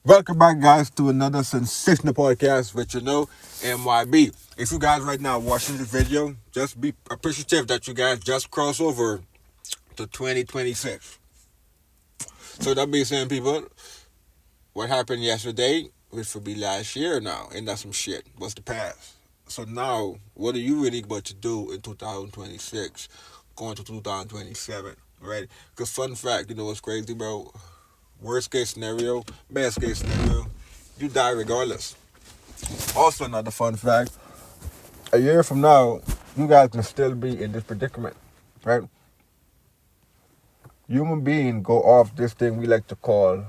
Welcome back, guys, to another sensational podcast with MYB. If you guys right now watching this video, just be appreciative that you guys just crossed over to 2026. So that being said, people, what happened yesterday, which will be last year now, and that's some shit, was the past. So now, what are you really about to do in 2026, going to 2027, right? Because fun fact, you know what's crazy, bro? Worst case scenario, best case scenario, you die regardless. Also, another fun fact: a year from now, you guys can still be in this predicament, right? Human beings go off this thing we like to call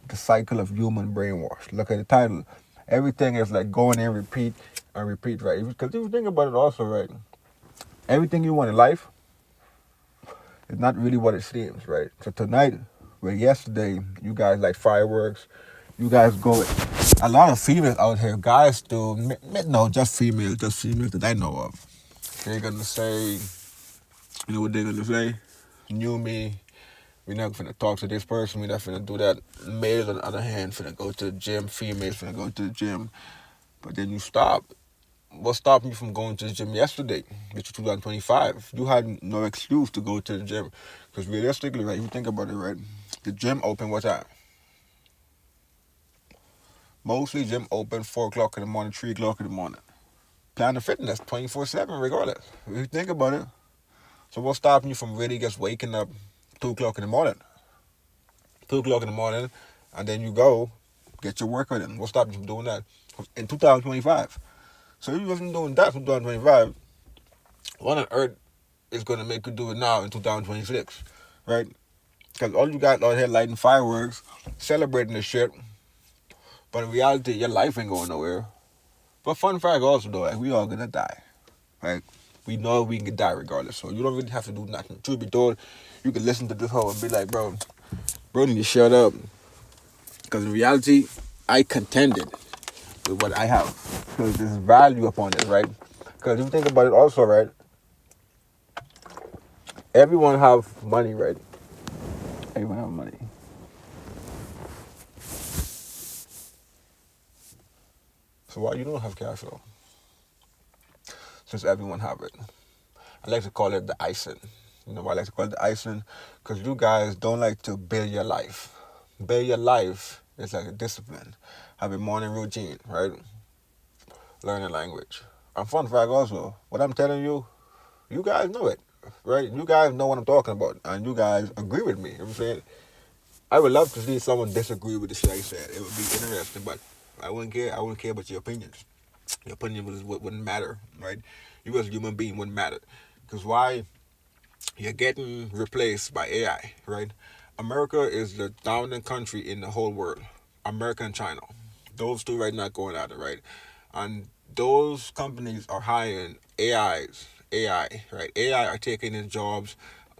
the cycle of human brainwash. Look at the title. Everything is like going and repeat and repeat, right? Because if you think about it, also, right? Everything you want in life is not really what it seems, right? So tonight, well, yesterday, you guys like fireworks. You guys go. A lot of females out here, guys do. No, just females that I know of. They're gonna say, you know what they're gonna say? New me. We're not finna talk to this person. We're not finna do that. Males, on the other hand, finna go to the gym. Females finna go to the gym. But then you stop. What stopped you from going to the gym yesterday, which was 2025? You had no excuse to go to the gym. Because realistically, right, if you think about it, right, the gym open what time? Mostly gym open 4 o'clock in the morning, 3 o'clock in the morning. Planet Fitness 24/7 regardless. If you think about it. So what's stopping you from really just waking up 2 o'clock in the morning? 2 o'clock in the morning, and then you go get your workout in. What's stopping you from doing that in 2025? So if you wasn't doing that from 2025, what on earth is going to make you do it now in 2026, right? Because all you got out here lighting fireworks, celebrating this shit, but in reality, your life ain't going nowhere. But fun fact also, though, like, we all going to die, right? We know we can die regardless, so you don't really have to do nothing. Truth be told, you can listen to this whole and be like, bro, need to shut up. Because in reality, I contended with what I have. Because there's value upon it, right? Because if you think about it also, right? Everyone have money, right? Everyone have money. So why you don't have cash flow? Since everyone have it. I like to call it the icing. You know why I like to call it the icing? Because you guys don't like to build your life. Build your life is like a discipline. Have a morning routine, right? Learn a language. And fun fact also, what I'm telling you, you guys know it, right? You guys know what I'm talking about, and you guys agree with me. You know what I'm saying? I would love to see someone disagree with the shit I said. It would be interesting, but I wouldn't care. I wouldn't care about your opinions. Your opinion wouldn't matter, right? You as a human being wouldn't matter. Because why? You're getting replaced by AI, right? America is the dominant country in the whole world. America and China. Those two right now going at it, right? And those companies are hiring AI, right? AI are taking in jobs.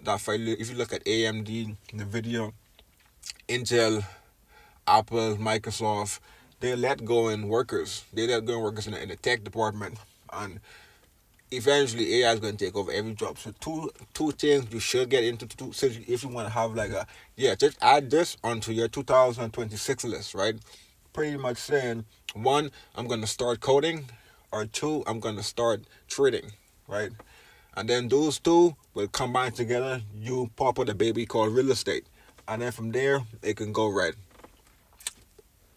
If you look at AMD, NVIDIA, Intel, Apple, Microsoft, they let go in workers. They let go in workers in the tech department. And eventually AI is going to take over every job. So two things you should get into if you want to have like just add this onto your 2026 list, right? Pretty much saying, one, I'm going to start coding, or two, I'm going to start trading, right? And then those two will combine together. You pop out a baby called real estate, and then from there it can go right.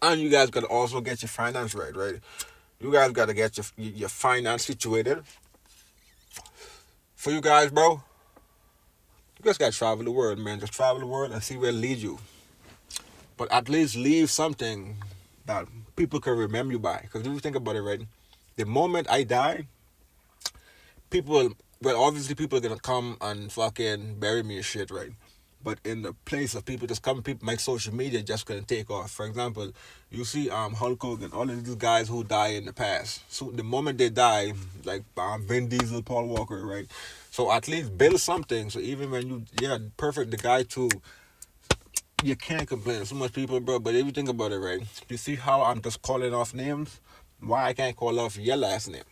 And you guys got to also get your finance right? You guys got to get your finance situated. For you guys, bro, you just gotta travel the world, man. Just travel the world and see where it leads you. But at least leave something that people can remember you by. Because if you think about it, right, the moment I die, obviously people are gonna come and fucking bury me and shit, right? But in the place of people just coming, people, my social media just gonna take off. For example, you see Hulk Hogan, all of these guys who die in the past. So the moment they die, like Vin Diesel, Paul Walker, right? So at least build something. So even when perfect, the guy too, you can't complain. So much people, bro. But if you think about it, right? You see how I'm just calling off names? Why I can't call off your last name?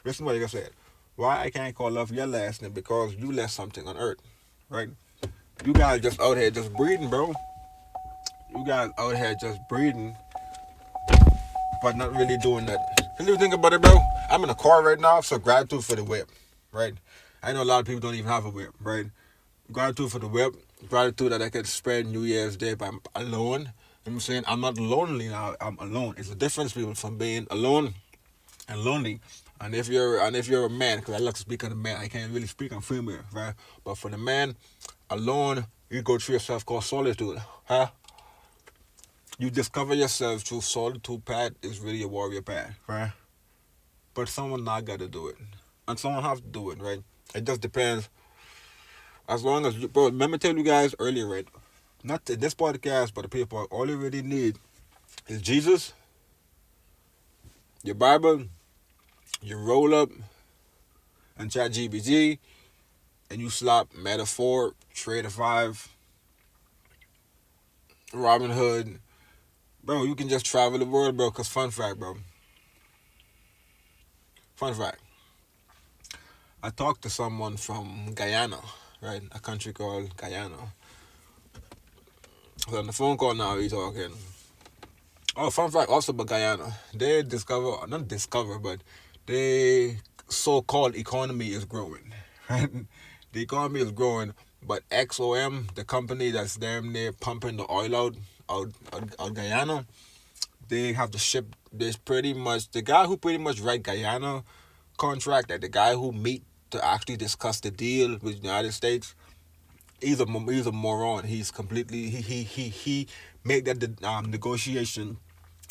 Listen to what I said. Why I can't call off your last name? Because you left something on earth, right? You guys just out here just breeding, bro. You guys out here just breeding, but not really doing that. Can you think about it, bro? I'm in a car right now, so gratitude for the whip, right? I know a lot of people don't even have a whip, right? Gratitude for the whip. Gratitude that I can spend New Year's Day by alone. You know what I'm saying? I'm not lonely now. I'm alone. It's a difference, people, from being alone and lonely. And if you're a man, because I like to speak on a man, I can't really speak on female, right? But for the man, alone, you go through yourself called solitude, huh? You discover yourself through solitude path is really a warrior path, right? But someone not got to do it, and someone have to do it, right? It just depends. As long as you, bro, remember telling you guys earlier, right? Not in this podcast, but the people all you really need is Jesus, your Bible, your roll up, and chat GBG, and you slap Metaphor, Trader 5, Robin Hood. Bro, you can just travel the world, bro, because fun fact, bro. Fun fact. I talked to someone from Guyana, right? A country called Guyana. So on the phone call now, we talking. Oh, fun fact also about Guyana. They not discover, but they so-called economy is growing, right? The economy is growing, but XOM, the company that's damn near pumping the oil out Guyana, they have to ship this pretty much, the guy who pretty much write Guyana contract, that the guy who meet to actually discuss the deal with the United States, he's a moron. He's completely, he made that negotiation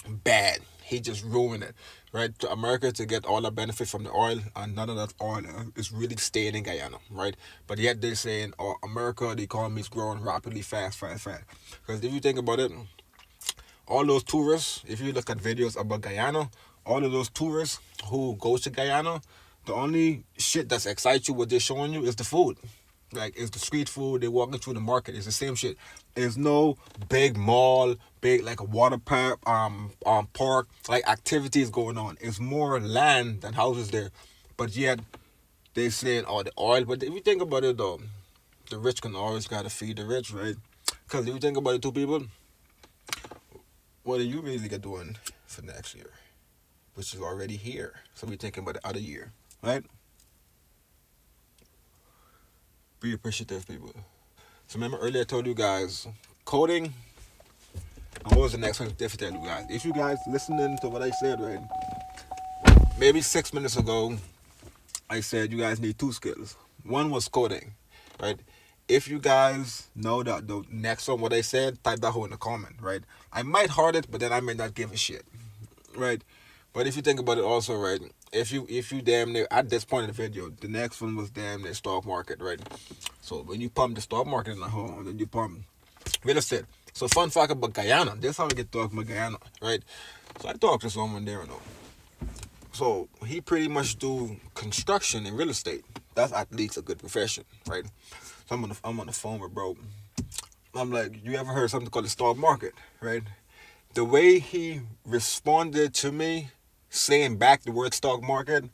bad. He just ruined it, right? To America to get all the benefit from the oil, and none of that oil is really staying in Guyana, right? But yet they're saying, oh, America, the economy is growing rapidly, fast. Because if you think about it, all those tourists, if you look at videos about Guyana, all of those tourists who go to Guyana, the only shit that's excites you, what they're showing you, is the food. Like, it's the street food, they're walking through the market, it's the same shit. There's no big mall, big, like a water park, like activities going on. It's more land than houses there. But yet, they saying, oh, the oil. But if you think about it, though, the rich can always gotta feed the rich, right? Because if you think about it, two people, what are you really doing for next year? Which is already here. So we're thinking about the other year, right? Be appreciative, people. So remember earlier I told you guys, coding, and what was the next one to tell you guys? If you guys listening to what I said, right, maybe 6 minutes ago, I said you guys need two skills. One was coding, right? If you guys know that the next one, what I said, type that whole in the comment, right? I might heart it, but then I may not give a shit, right? But if you think about it also, right, if you damn near, at this point in the video, the next one was damn near stock market, right? So when you pump the stock market in the home, then you pump real estate. So fun fact about Guyana, this is how we get talking about Guyana, right? So I talked to someone there, you know. So he pretty much do construction and real estate. That's at least a good profession, right? So I'm on the phone with bro. I'm like, you ever heard something called the stock market, right? The way he responded to me, saying back the word stock market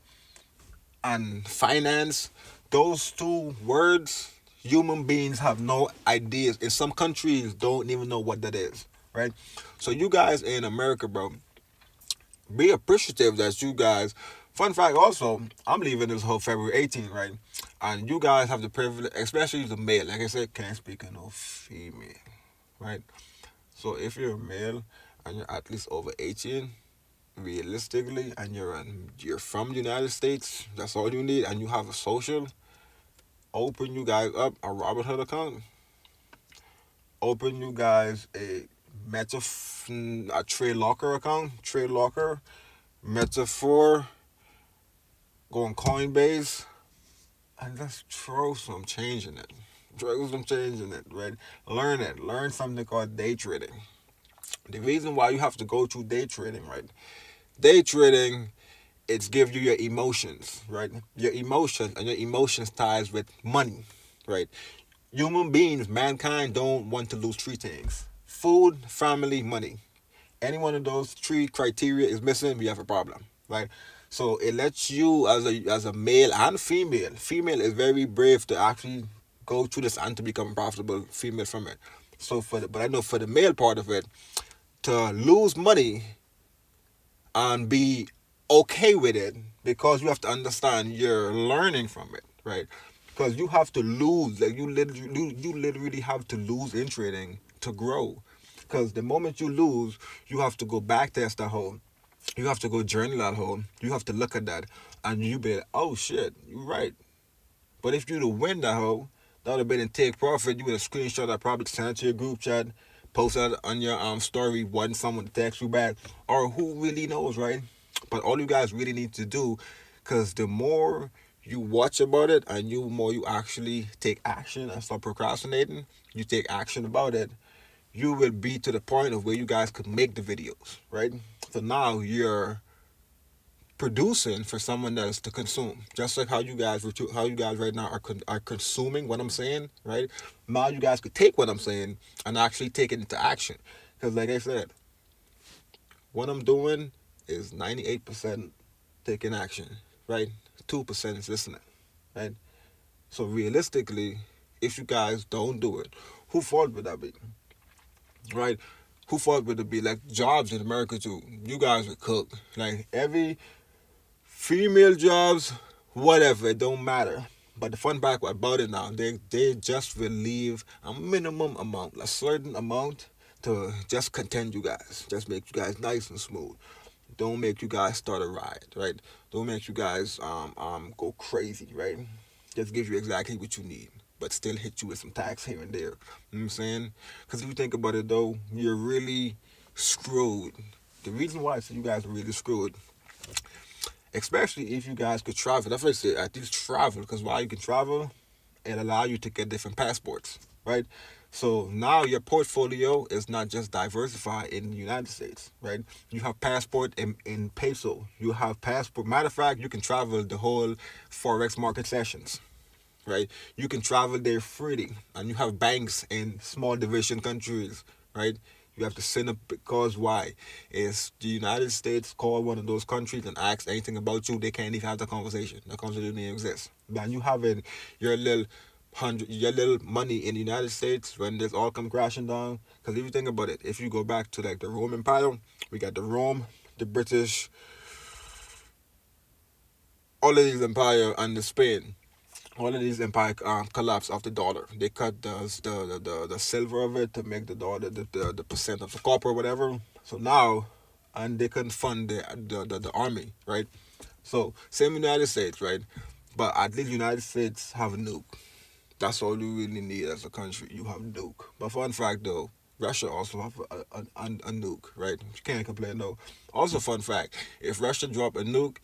and finance, those two words, human beings have no ideas. In some countries, don't even know what that is, right? So you guys in America, bro, be appreciative that you guys. Fun fact also, I'm leaving this whole February 18th, right? And you guys have the privilege, especially the male. Like I said, can't speak of no female, right? So if you're a male and you're at least over 18, realistically, and you're from the United States, that's all you need, and you have a social, open you guys up a Robinhood account. Open you guys a Trade Locker account. Trade Locker, Metaphor, go on Coinbase, and let's throw some change in it. Throw some change in it, right? Learn it. Learn something called day trading. The reason why you have to go through day trading, right? Day trading, it's give you your emotions, right? Your emotions, and your emotions ties with money, right? Human beings, mankind, don't want to lose three things: food, family, money. Any one of those three criteria is missing, we have a problem, right? So it lets you, as a male and female is very brave to actually go through this and to become profitable female from it. But I know for the male part of it, to lose money and be okay with it, because you have to understand you're learning from it, right? Because you have to lose, like you literally have to lose in trading to grow. Because the moment you lose, you have to go back test that hole. You have to go journal that hole. You have to look at that, and you be like, oh shit, you're right. But if you'd have win that hoe, that would have been in take profit. You would have screenshot that, probably sent it to your group chat, post that on your story, wanting someone to text you back, or who really knows, right? But all you guys really need to do, because the more you watch about it and you more you actually take action and stop procrastinating, you take action about it, you will be to the point of where you guys could make the videos, right? So now you're producing for someone else to consume. Just like how you guys right now are consuming what I'm saying, right? Now you guys could take what I'm saying and actually take it into action. Because like I said, what I'm doing is 98% taking action, right? 2% is listening, right? So realistically, if you guys don't do it, who fault would that be, right? Who fault would it be? Like jobs in America too. You guys would cook. Like every female jobs, whatever, it don't matter. But the fun fact about it now, they just will leave a minimum amount, a certain amount, to just content you guys, just make you guys nice and smooth. Don't make you guys start a riot, right? Don't make you guys go crazy, right? Just give you exactly what you need, but still hit you with some tax here and there. You know what I'm saying? Because if you think about it though, you're really screwed. The reason why I say you guys are really screwed, especially if you guys could travel. That's what I say. At least travel, because while you can travel, it allows you to get different passports, right? So now your portfolio is not just diversified in the United States, right? You have passport in peso. You have passport. Matter of fact, you can travel the whole forex market sessions, right? You can travel there freely, and you have banks in small division countries, right? You have to send up, because why? Is the United States call one of those countries and ask anything about you, they can't even have the conversation. The conversation doesn't even exist. And you having your little your little money in the United States when this all come crashing down. Because if you think about it, if you go back to like the Roman Empire, we got the Rome, the British, all of these empire, and the Spain. All of these empire collapse of the dollar. They cut the silver of it to make the dollar the percent of the copper or whatever. So now, and they can fund the army, right? So same United States, right? But at least United States have a nuke. That's all you really need as a country. You have nuke. But fun fact though, Russia also have a nuke, right? You can't complain though. Also fun fact, if Russia drop a nuke,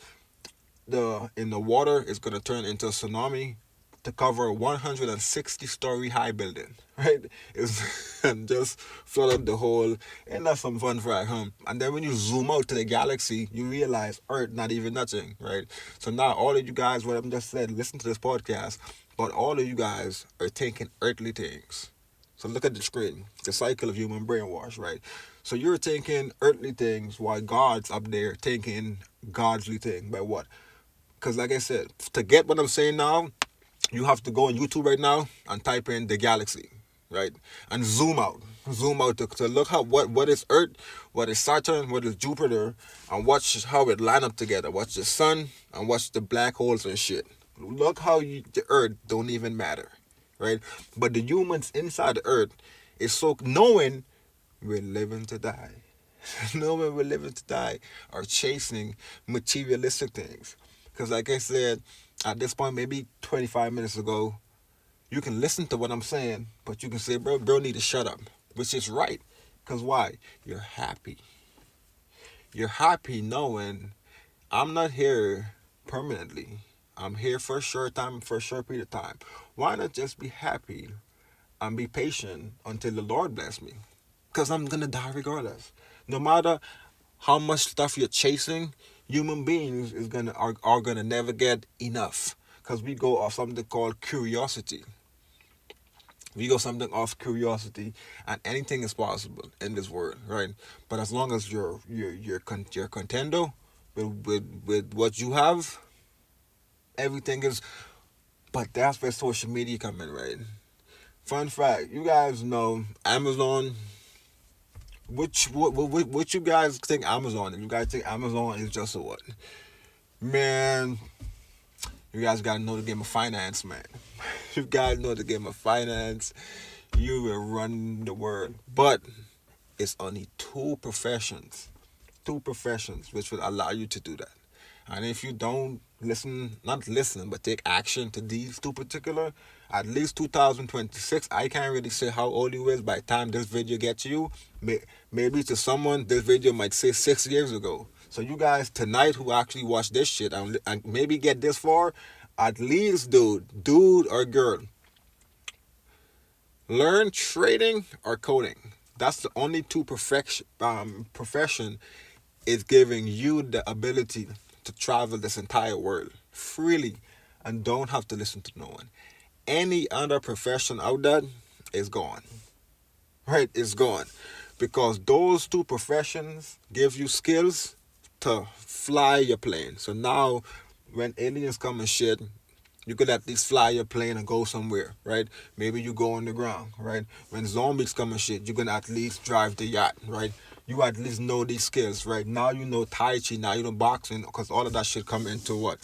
the in the water is gonna turn into a tsunami to cover a 160-story high building, right? It's and just flood out the whole. And that's some fun fact, huh? And then when you zoom out to the galaxy, you realize Earth not even nothing, right? So now all of you guys, what I'm just said, listen to this podcast, but all of you guys are thinking earthly things. So look at the screen, the cycle of human brainwash, right? So you're thinking earthly things while God's up there thinking godly thing. By what? Because like I said, to get what I'm saying now, you have to go on YouTube right now and type in the galaxy, right? And zoom out to look how what is Earth, what is Saturn, what is Jupiter, and watch how it line up together. Watch the sun and watch the black holes and shit. Look how the Earth don't even matter, right? But the humans inside the Earth is so knowing we're living to die. Knowing we're living to die are chasing materialistic things. Because like I said, at this point, maybe 25 minutes ago, you can listen to what I'm saying, but you can say, bro need to shut up. Which is right. Because why? You're happy. You're happy knowing I'm not here permanently. I'm here for a short time, for a short period of time. Why not just be happy and be patient until the Lord bless me? Because I'm going to die regardless. No matter how much stuff you're chasing, human beings are gonna never get enough. Because we go off something called curiosity. We go something off curiosity, and anything is possible in this world, right? But as long as you're contento with what you have, everything is. But that's where social media come in, right? Fun fact, you guys know Amazon. What you guys think Amazon is? You guys think Amazon is just a what? Man, you guys gotta know the game of finance, man. You guys know the game of finance. You will run the world. But it's only two professions which will allow you to do that. And if you don't listen, not listen, but take action to these two particular, at least 2026, I can't really say how old you is by the time this video gets to you. Maybe to someone, this video might say 6 years ago. So you guys tonight who actually watch this shit and maybe get this far, at least dude or girl, learn trading or coding. That's the only two profession is giving you the ability to travel this entire world freely and don't have to listen to no one. Any other profession out there is gone. Right? It's gone. Because those two professions give you skills to fly your plane. So now when aliens come and shit, you could at least fly your plane and go somewhere, right? Maybe you go on the ground, right? When zombies come and shit, you can at least drive the yacht, right? You at least know these skills, right? Now you know Tai Chi, now you know boxing, because all of that shit come into what?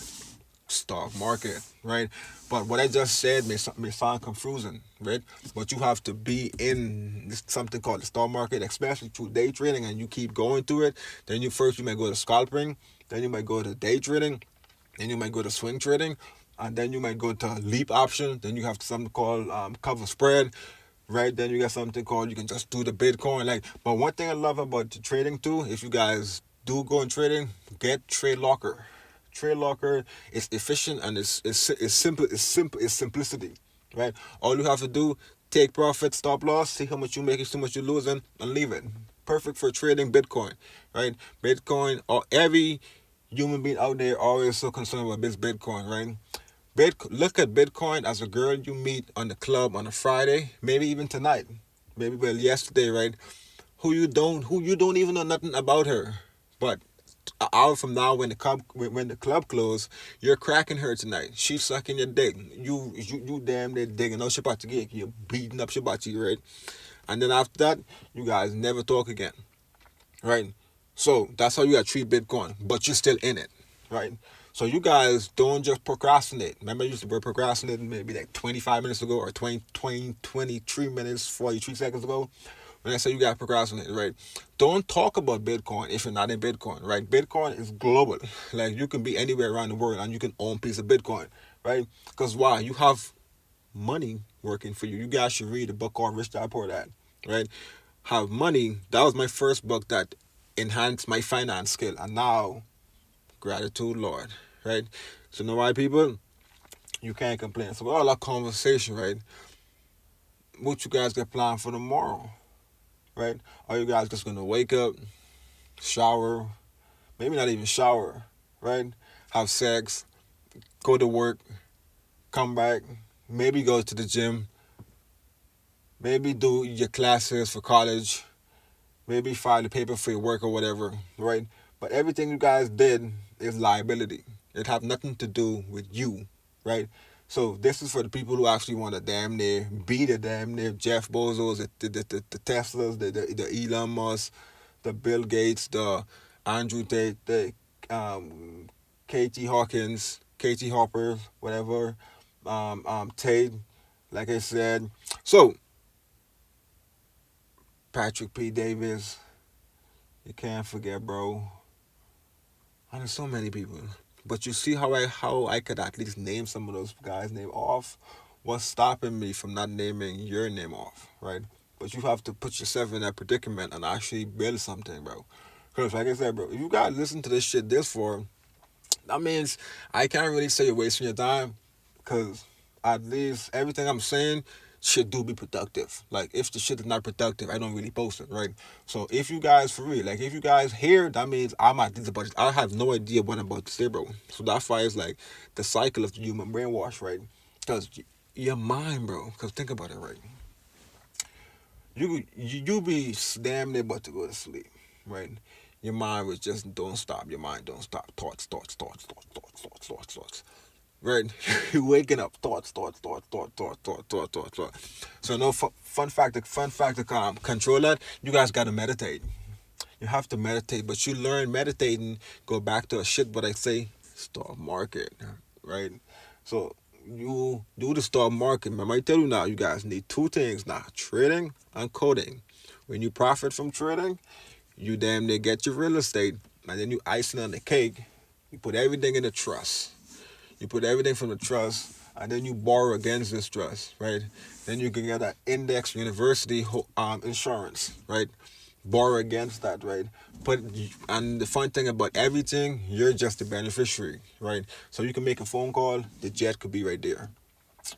Stock market, right? But what I just said may sound confusing, right? But you have to be in something called the stock market, especially through day trading, and you keep going through it. Then you might go to scalping, then you might go to day trading, then you might go to swing trading, and then you might go to leap option. Then you have something called cover spread, right? Then you got something called you can just do the Bitcoin. Like, but one thing I love about the trading too, if you guys do go in trading, get Trade Locker. Trade Locker is efficient and it's simple. It's simplicity, right? All you have to do, take profit, stop loss, see how much you make, see how much you lose, and leave it. Perfect for trading Bitcoin, right? Bitcoin or every human being out there always so concerned about this Bitcoin, right? Look at Bitcoin as a girl you meet on the club on a Friday, maybe even tonight, maybe well yesterday, right? Who you don't even know nothing about her, but an hour from now when the club closed, you're cracking her tonight. She's sucking your dick. You damn near digging out Shabbat. You're beating up Shabbat, right? And then after that, you guys never talk again, right? So that's how you gotta treat Bitcoin, but you're still in it, right? So you guys don't just procrastinate. Remember I used to be procrastinating maybe like 25 minutes ago or 23 minutes, 43 seconds ago. When I say you gotta procrastinate, right? Don't talk about Bitcoin if you're not in Bitcoin, right? Bitcoin is global. Like you can be anywhere around the world and you can own a piece of Bitcoin, right? Because why? You have money working for you. You guys should read the book called Rich Dad Poor Dad, right? Have money. That was my first book that enhanced my finance skill. And now, gratitude, Lord, right? So, know why, people? You can't complain. So, with all that conversation, right? What you guys got planned for tomorrow, right? Are you guys just gonna wake up, shower, maybe not even shower, right? Have sex, go to work, come back, maybe go to the gym, maybe do your classes for college, maybe file the paper for your work or whatever, right? But everything you guys did is liability. It have nothing to do with you, right? So this is for the people who actually want to damn near be the damn near Jeff Bezos, the Teslas, the Elon Musk, the Bill Gates, the Andrew Tate, the Katie Hawkins, Katie Hopper, whatever, Tate, like I said. So Patrick P. Davis, you can't forget, bro. And there's so many people. But you see how I could at least name some of those guys' name off? What's stopping me from not naming your name off, right? But you have to put yourself in that predicament and actually build something, bro. Because like I said, bro, if you gotta listen to this shit this far, that means I can't really say you're wasting your time. Because at least everything I'm saying should do be productive. Like if the shit is not productive, I don't really post it, right? So if you guys for real, like if you guys hear, that means I'm at least about. I have no idea what I'm about to say, bro. So that's why it's like the cycle of the human brainwash, right? Because your mind, bro. Because think about it, right? You be damn near about to go to sleep, right? Your mind was just don't stop. Your mind don't stop. Thoughts. right? You're waking up, thoughts. So no fun fact to control that. You guys gotta meditate. You have to meditate, but you learn meditating. Go back to a shit what I say, stock market, right? So you do the stock market. I might tell you now, you guys need two things now: trading and coding. When you profit from trading, you damn near get your real estate, and then you icing on the cake. You put everything in the trust. You put everything from the trust, and then you borrow against this trust, right? Then you can get that index university insurance, right? Borrow against that, right? But and the fun thing about everything, you're just the beneficiary, right? So you can make a phone call, the jet could be right there.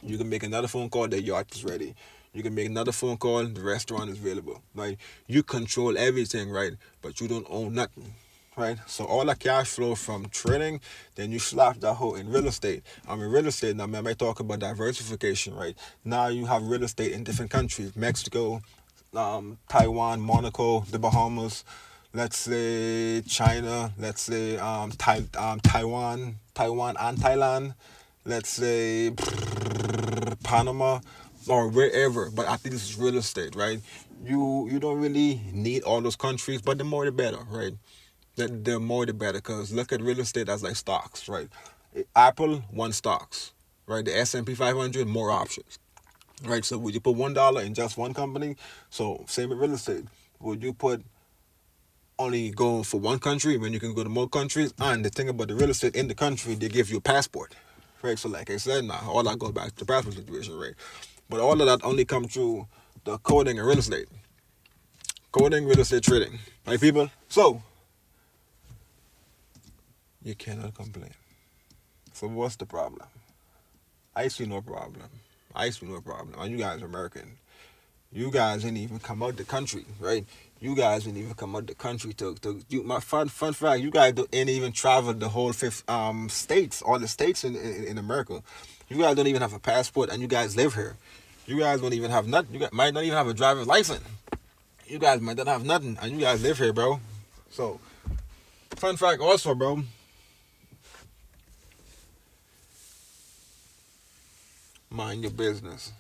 You can make another phone call, the yacht is ready. You can make another phone call, the restaurant is available, right? You control everything, right? But you don't own nothing, right? So all the cash flow from trading, then you slap that whole in real estate. I mean, real estate, now I might talk about diversification, right? Now you have real estate in different countries, Mexico, Taiwan, Monaco, the Bahamas, let's say China, let's say Taiwan and Thailand, let's say Panama or wherever. But I think this is real estate, right? You don't really need all those countries, but the more the better, right? The more the better, because look at real estate as like stocks, right? Apple, one stocks, right? The S&P 500, more options, right? So would you put $1 in just one company? So same with real estate. Would you put only go for one country when you can go to more countries? And the thing about the real estate in the country, they give you a passport, right? So like I said, now all that goes back to the passport situation, right? But all of that only come through the coding and real estate, coding, real estate trading, right, people? So you cannot complain. So what's the problem? I see no problem. I see no problem. And you guys are American. You guys didn't even come out the country, right? You guys didn't even come out the country to you. My fun fact, you guys ain't even traveled the whole fifth states, all the states in America. You guys don't even have a passport, and you guys live here. You guys don't even have nothing. You guys might not even have a driver's license. You guys might not have nothing, and you guys live here, bro. So, fun fact also, bro. Mind your business.